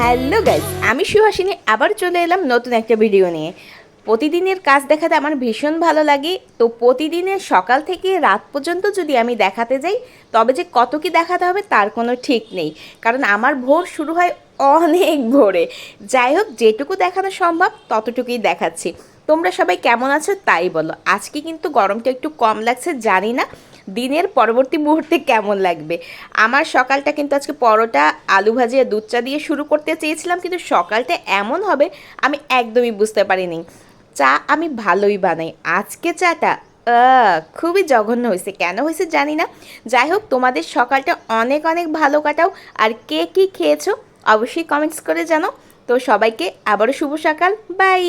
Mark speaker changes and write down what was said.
Speaker 1: Hello guys, আমি সুহাসিনী আবার চলে এলাম নতুন একটা ভিডিও নিয়ে। প্রতিদিনের কাজ দেখাতে আমার ভীষণ ভালো লাগে। তো প্রতিদিনের সকাল থেকে রাত পর্যন্ত যদি আমি দেখাতে যাই তবে যে কত কি দেখাতে হবে তার কোনো ঠিক নেই, কারণ আমার ভোর শুরু হয় অনেক ভোরে। যাই হোক, যেটুকু দেখানো সম্ভব ততটুকুই দেখাচ্ছি। তোমরা সবাই কেমন আছো তাই বলো। আজকে কিন্তু গরমটা একটু কম লাগছে, জানি না দিনের পরবর্তী মুহূর্তে কেমন লাগবে। আমার সকালটা কিন্তু আজকে পরোটা, আলু ভাজি আর দুধ চা দিয়ে শুরু করতে চেয়েছিলাম, কিন্তু সকালটা এমন হবে আমি একদমই বুঝতে পারিনি। চা আমি ভালোই বানাই, আজকে চাটা খুবই জঘন্য হয়েছে, কেন হয়েছে জানি না। যাই হোক, তোমাদের সকালটা অনেক অনেক ভালো কাটাও। আর কে কী খেয়েছো অবশ্যই কমেন্টস করে জানো। তো সবাইকে আবারও শুভ সকাল, বাই।